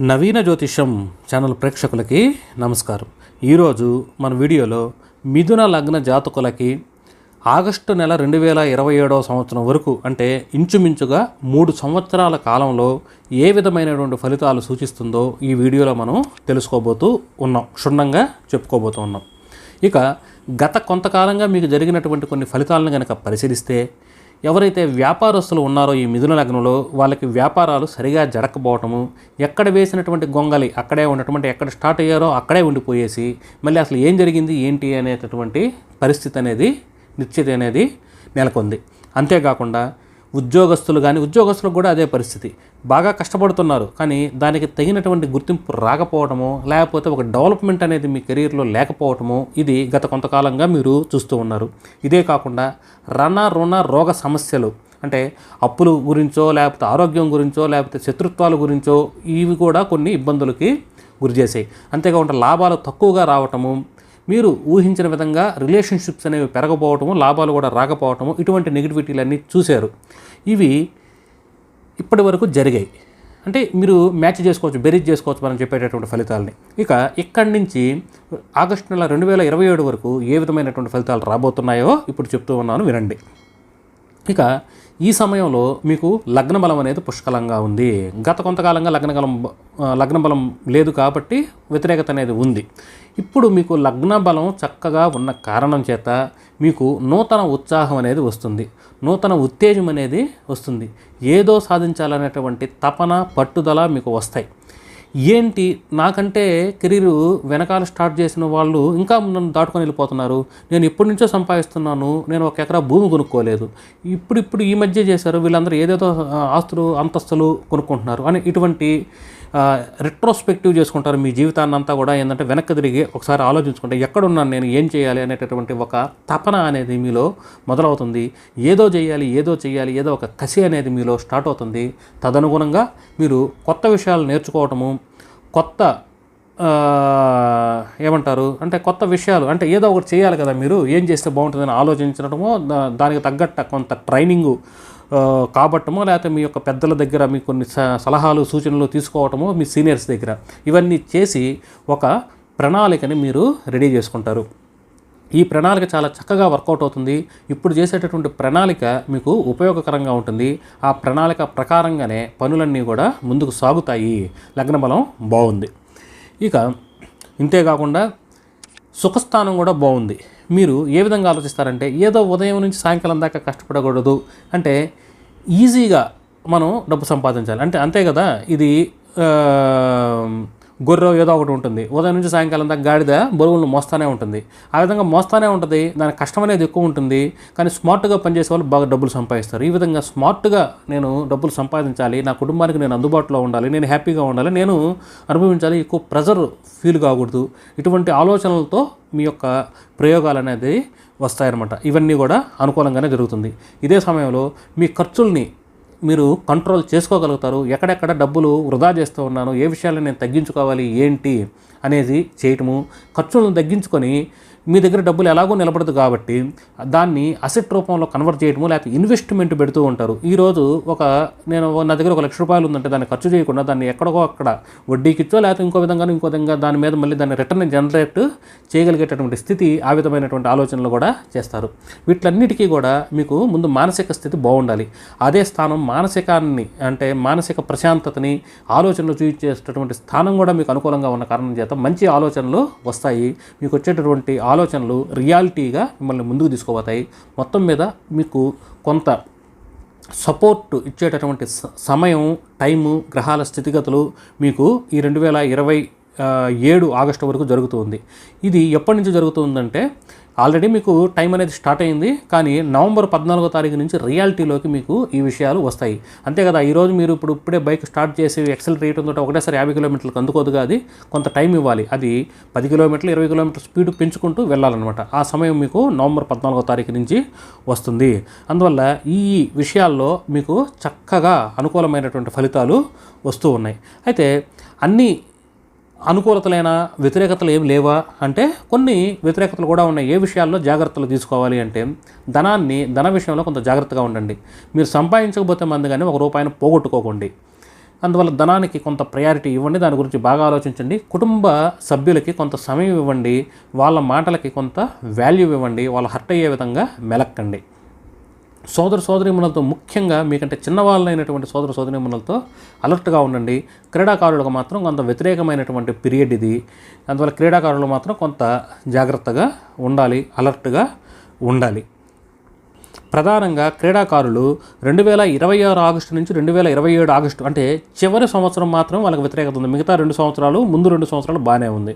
నవీన జ్యోతిషం ఛానల్ ప్రేక్షకులకి నమస్కారం. ఈరోజు మన వీడియోలో మిథున లగ్న జాతకులకి ఆగస్టు నెల 2027 సంవత్సరం వరకు అంటే ఇంచుమించుగా 3 సంవత్సరాల కాలంలో ఏ విధమైనటువంటి ఫలితాలు సూచిస్తుందో ఈ వీడియోలో మనం తెలుసుకోబోతూ ఉన్నాం, క్షుణ్ణంగా చెప్పుకోబోతూ ఉన్నాం. ఇక గత కొంతకాలంగా మీకు జరిగినటువంటి కొన్ని ఫలితాలను కనుక పరిశీలిస్తే, ఎవరైతే వ్యాపారస్తులు ఉన్నారో ఈ మిథున లగ్నంలో వాళ్ళకి వ్యాపారాలు సరిగా జరగకపోవటము, ఎక్కడ వేసినటువంటి గొంగలి అక్కడే ఉండటం, ఎక్కడ స్టార్ట్ అయ్యారో అక్కడే ఉండిపోయేసి మళ్ళీ అసలు ఏం జరిగింది ఏంటి అనేటటువంటి పరిస్థితి అనేది నిశ్చితి అనేది నెలకొంది. అంతేకాకుండా ఉద్యోగస్తులకు కూడా అదే పరిస్థితి. బాగా కష్టపడుతున్నారు కానీ దానికి తగినటువంటి గుర్తింపు రాకపోవటము, లేకపోతే ఒక డెవలప్మెంట్ అనేది మీ కెరీర్లో లేకపోవటము, ఇది గత కొంతకాలంగా మీరు చూస్తూ ఉన్నారు. ఇదే కాకుండా రుణ రోగ సమస్యలు అంటే అప్పుల గురించో, లేకపోతే ఆరోగ్యం గురించో, లేకపోతే శత్రుత్వాల గురించో ఇవి కూడా కొన్ని ఇబ్బందులకి గురిచేసాయి. అంతేకాకుండా లాభాలు తక్కువగా రావటము, మీరు ఊహించిన విధంగా రిలేషన్షిప్స్ అనేవి పెరగపోవటము, లాభాలు కూడా రాకపోవటము, ఇటువంటి నెగిటివిటీలన్నీ చూశారు. ఇవి ఇప్పటి వరకు జరిగాయి. అంటే మీరు మ్యాచ్ చేసుకోవచ్చు, బెరీజ్ చేసుకోవచ్చు మనం చెప్పేటటువంటి ఫలితాలని. ఇక ఇక్కడి నుంచి ఆగస్టు నెల 2027 వరకు ఏ విధమైనటువంటి ఫలితాలు రాబోతున్నాయో ఇప్పుడు చెప్తూ ఉన్నాను, వినండి. ఇక ఈ సమయంలో మీకు లగ్న బలం అనేది పుష్కలంగా ఉంది. గత కొంతకాలంగా లగ్న బలం లేదు కాబట్టి వ్యతిరేకత అనేది ఉంది. ఇప్పుడు మీకు లగ్న బలం చక్కగా ఉన్న కారణం చేత మీకు నూతన ఉత్సాహం అనేది వస్తుంది, నూతన ఉత్తేజం అనేది వస్తుంది. ఏదో సాధించాలనేటువంటి తపన, పట్టుదల మీకు వస్తాయి. ఏంటి నాకంటే కెరీరు వెనకాల స్టార్ట్ చేసిన వాళ్ళు ఇంకా నన్ను దాటుకొని వెళ్ళిపోతున్నారు, నేను ఎప్పటి నుంచో సంపాదిస్తున్నాను, నేను 1 ఎకరా భూమి కొనుక్కోలేదు, ఇప్పుడు ఈ మధ్య చేశారు, వీళ్ళందరూ ఏదేదో ఆస్తులు అంతస్తులు కొనుక్కుంటున్నారు అని ఇటువంటి రెట్రోస్పెక్టివ్ చేసుకుంటారు. మీ జీవితాన్ని అంతా కూడా ఏంటంటే వెనక్కి తిరిగి ఒకసారి ఆలోచించుకుంటే ఎక్కడున్నాను నేను, ఏం చేయాలి అనేటటువంటి ఒక తపన అనేది మీలో మొదలవుతుంది. ఏదో చేయాలి, ఏదో ఒక కసి అనేది మీలో స్టార్ట్ అవుతుంది. తదనుగుణంగా మీరు కొత్త విషయాలు నేర్చుకోవటము, కొత్త కొత్త విషయాలు అంటే ఏదో ఒకటి చేయాలి కదా, మీరు ఏం చేస్తే బాగుంటుందని ఆలోచించడమో, దానికి తగ్గట్టు కొంత ట్రైనింగు కాబట్టమో, లేకపోతే మీ యొక్క పెద్దల దగ్గర మీ కొన్ని సలహాలు సూచనలు తీసుకోవటమో, మీ సీనియర్స్ దగ్గర ఇవన్నీ చేసి ఒక ప్రణాళికని మీరు రెడీ చేసుకుంటారు. ఈ ప్రణాళిక చాలా చక్కగా వర్కౌట్ అవుతుంది. ఇప్పుడు చేసేటటువంటి ప్రణాళిక మీకు ఉపయోగకరంగా ఉంటుంది. ఆ ప్రణాళిక ప్రకారంగానే పనులన్నీ కూడా ముందుకు సాగుతాయి. లగ్న బలం బాగుంది. ఇక ఇంతేకాకుండా సుఖస్థానం కూడా బాగుంది. మీరు ఏ విధంగా ఆలోచిస్తారంటే, ఏదో ఉదయం నుంచి సాయంకాలం దాకా కష్టపడకూడదు, అంటే ఈజీగా మనం డబ్బు సంపాదించాలి అంటే అంతే కదా. ఇది గొర్రె ఏదో ఒకటి ఉంటుంది, ఉదయం నుంచి సాయంకాలం దాకా గాడిద బరువులను మోస్తానే ఉంటుంది. ఆ విధంగా మోస్తానే ఉంటుంది, దాని కష్టం అనేది ఎక్కువ ఉంటుంది. కానీ స్మార్ట్గా పనిచేసే వాళ్ళు బాగా డబ్బులు సంపాదిస్తారు. ఈ విధంగా స్మార్ట్గా నేను డబ్బులు సంపాదించాలి, నా కుటుంబానికి నేను అందుబాటులో ఉండాలి, నేను హ్యాపీగా ఉండాలి, నేను అనుభవించాలి, ఎక్కువ ప్రెజర్ ఫీల్ కాకూడదు, ఇటువంటి ఆలోచనలతో మీ యొక్క ప్రయోగాలు అనేది వస్తాయన్నమాట. ఇవన్నీ కూడా అనుకూలంగానే జరుగుతుంది. ఇదే సమయంలో మీ ఖర్చుల్ని మీరు కంట్రోల్ చేసుకోగలుగుతారు. ఎక్కడెక్కడ డబ్బులు వృధా చేస్తూ ఉన్నాను, ఏ విషయాలను నేను తగ్గించుకోవాలి ఏంటి అనేది చేయటము, ఖర్చులను తగ్గించుకొని మీ దగ్గర డబ్బులు ఎలాగో నిలబడదు కాబట్టి దాన్ని అసెట్ రూపంలో కన్వర్ట్ చేయడము, లేకపోతే ఇన్వెస్ట్మెంట్ పెడుతూ ఉంటారు. ఈరోజు నా దగ్గర 1 లక్ష రూపాయలు ఉందంటే దాన్ని ఖర్చు చేయకుండా దాన్ని ఎక్కడికో అక్కడ వడ్డీకిచ్చో, లేకపోతే ఇంకో విధంగా దాని మీద మళ్ళీ దాన్ని రిటర్న్ జనరేట్ చేయగలిగేటటువంటి స్థితి, ఆ విధమైనటువంటి ఆలోచనలు కూడా చేస్తారు. వీటన్నిటికీ కూడా మీకు ముందు మానసిక స్థితి బాగుండాలి. అదే స్థానం మానసికాన్ని అంటే మానసిక ప్రశాంతతని, ఆలోచనలు చూపించేటటువంటి స్థానం కూడా మీకు అనుకూలంగా ఉన్న కారణం చేత మంచి ఆలోచనలు వస్తాయి. మీకు వచ్చేటటువంటి ఆలోచనలు రియాలిటీగా మిమ్మల్ని ముందుకు తీసుకుపోతాయి. మొత్తం మీద మీకు కొంత సపోర్ట్ ఇచ్చేటటువంటి సమయం, టైము, గ్రహాల స్థితిగతులు మీకు ఈ 2027 ఆగస్టు వరకు జరుగుతుంది. ఇది ఎప్పటి నుంచి జరుగుతుందంటే ఆల్రెడీ మీకు టైం అనేది స్టార్ట్ అయింది, కానీ నవంబర్ 14వ తారీఖు నుంచి రియాలిటీలోకి మీకు ఈ విషయాలు వస్తాయి. అంతే కదా, ఈరోజు మీరు ఇప్పుడే బైక్ స్టార్ట్ చేసి ఎక్సెలరేట్ ఉంటే ఒకటేసారి 50 కిలోమీటర్లకు అందుకోదుగా, అది కొంత టైం ఇవ్వాలి. అది 10 కిలోమీటర్లు 20 కిలోమీటర్ల స్పీడ్ పెంచుకుంటూ వెళ్ళాలన్నమాట. ఆ సమయం మీకు నవంబర్ 14వ తారీఖు నుంచి వస్తుంది. అందువల్ల ఈ విషయాల్లో మీకు చక్కగా అనుకూలమైనటువంటి ఫలితాలు వస్తూ ఉన్నాయి. అయితే అన్నీ అనుకూలతలైన వ్యతిరేకతలు ఏమి లేవా అంటే కొన్ని వ్యతిరేకతలు కూడా ఉన్నాయి. ఏ విషయాల్లో జాగ్రత్తలు తీసుకోవాలి అంటే ధన విషయంలో కొంత జాగ్రత్తగా ఉండండి. మీరు సంపాదించకపోతే మంది కానీ 1 రూపాయిని పోగొట్టుకోకండి. అందువల్ల ధనానికి కొంత ప్రయారిటీ ఇవ్వండి, దాని గురించి బాగా ఆలోచించండి. కుటుంబ సభ్యులకి కొంత సమయం ఇవ్వండి, వాళ్ళ మాటలకి కొంత వాల్యూ ఇవ్వండి, వాళ్ళు హర్ట్ అయ్యే విధంగా మెలక్కండి. సోదరీమణులతో ముఖ్యంగా మీకంటే చిన్నవాళ్ళైనటువంటి సోదరీమణులతో అలర్ట్గా ఉండండి. క్రీడాకారులకు మాత్రం కొంత వ్యతిరేకమైనటువంటి పీరియడ్ ఇది. అందువల్ల క్రీడాకారులు మాత్రం కొంత జాగ్రత్తగా ఉండాలి, అలర్ట్గా ఉండాలి. ప్రధానంగా క్రీడాకారులు 2026 ఆగస్టు నుంచి 2027 ఆగస్టు అంటే చివరి సంవత్సరం మాత్రం వాళ్ళకి వ్యతిరేకత ఉంది. మిగతా 2 సంవత్సరాలు, ముందు 2 సంవత్సరాలు బాగానే ఉంది.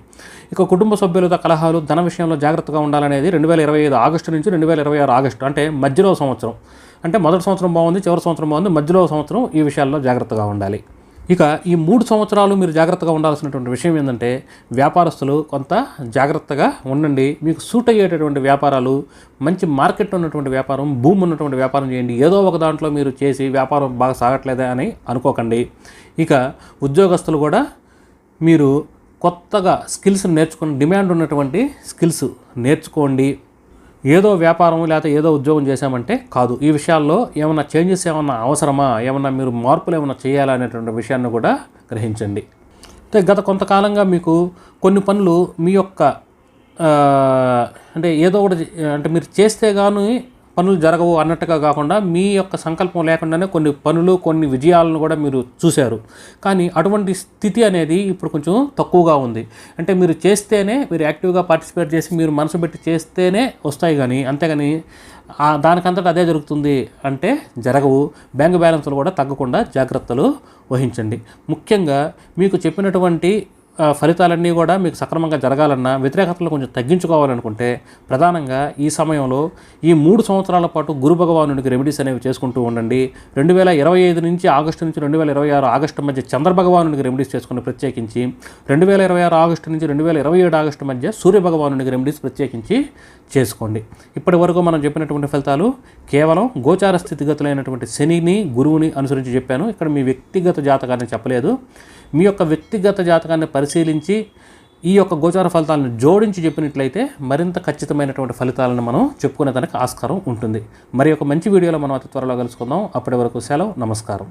ఇక కుటుంబ సభ్యులతో కలహాలు, ధన విషయంలో జాగ్రత్తగా ఉండాలనేది 2025 ఆగస్టు నుంచి 2026 ఆగస్టు అంటే మధ్యలో సంవత్సరం. అంటే మొదటి సంవత్సరం బాగుంది, చివరి సంవత్సరం బాగుంది, మధ్యలో సంవత్సరం ఈ విషయాల్లో జాగ్రత్తగా ఉండాలి. ఇక ఈ 3 సంవత్సరాలు మీరు జాగ్రత్తగా ఉండాల్సినటువంటి విషయం ఏంటంటే వ్యాపారస్తులు కొంత జాగ్రత్తగా ఉండండి. మీకు సూట్ అయ్యేటటువంటి వ్యాపారాలు, మంచి మార్కెట్ ఉన్నటువంటి వ్యాపారం, భూమి ఉన్నటువంటి వ్యాపారం చేయండి. ఏదో ఒక దాంట్లో మీరు చేసి వ్యాపారం బాగా సాగట్లేదా అని అనుకోకండి. ఇక ఉద్యోగస్తులు కూడా మీరు కొత్తగా స్కిల్స్ నేర్చుకుని, డిమాండ్ ఉన్నటువంటి స్కిల్స్ నేర్చుకోండి. ఏదో వ్యాపారం లేకపోతే ఏదో ఉద్యోగం చేశామంటే కాదు. ఈ విషయాల్లో ఏమన్నా చేంజెస్ ఏమన్నా అవసరమా, ఏమన్నా మీరు మార్పులు ఏమన్నా చేయాలా అనేటువంటి విషయాన్ని కూడా గ్రహించండి. గత కొంతకాలంగా మీకు కొన్ని పనులు మీ యొక్క అంటే ఏదో ఒకటి అంటే మీరు చేస్తే కానీ పనులు జరగవు అన్నట్టుగా కాకుండా మీ యొక్క సంకల్పం లేకుండానే కొన్ని పనులు, కొన్ని విజయాలను కూడా మీరు చూశారు. కానీ అటువంటి స్థితి అనేది ఇప్పుడు కొంచెం తక్కువగా ఉంది. అంటే మీరు చేస్తేనే, మీరు యాక్టివ్గా పార్టిసిపేట్ చేసి మీరు మనసు పెట్టి చేస్తేనే వస్తాయి, కానీ అంతేగాని దానికంతటా అదే జరుగుతుంది అంటే జరగవు. బ్యాంకు బ్యాలెన్స్లు కూడా తగ్గకుండా జాగ్రత్తలు వహించండి. ముఖ్యంగా మీకు చెప్పినటువంటి ఫలితాలన్నీ కూడా మీకు సక్రమంగా జరగాలన్నా, వ్యతిరేకతలు కొంచెం తగ్గించుకోవాలనుకుంటే ప్రధానంగా ఈ సమయంలో ఈ 3 సంవత్సరాల పాటు గురు భగవానుడికి రెమెడీస్ అనేవి చేసుకుంటూ ఉండండి. 2025 నుంచి ఆగస్టు నుంచి 2026 ఆగస్టు మధ్య చంద్ర భగవానుడికి రెమెడీస్ చేసుకుని, ప్రత్యేకించి 2026 ఆగస్టు నుంచి 2027 ఆగస్టు మధ్య సూర్య భగవానుడికి రెమెడీస్ ప్రత్యేకించి చేసుకోండి. ఇప్పటి వరకు మనం చెప్పినటువంటి ఫలితాలు కేవలం గోచార స్థితిగతులైనటువంటి శనిని, గురువుని అనుసరించి చెప్పాను. ఇక్కడ మీ వ్యక్తిగత జాతకాన్ని చెప్పలేదు. మీ యొక్క వ్యక్తిగత జాతకాన్ని పరిశీలించి ఈ యొక్క గోచార ఫలితాలను జోడించి చెప్పినట్లయితే మరింత ఖచ్చితమైనటువంటి ఫలితాలను మనం చెప్పుకునే దానికి ఆస్కారం ఉంటుంది. మరి ఒక మంచి వీడియోలో మనం అతి త్వరలో కలుసుకుందాం. అప్పటి వరకు సెలవు, నమస్కారం.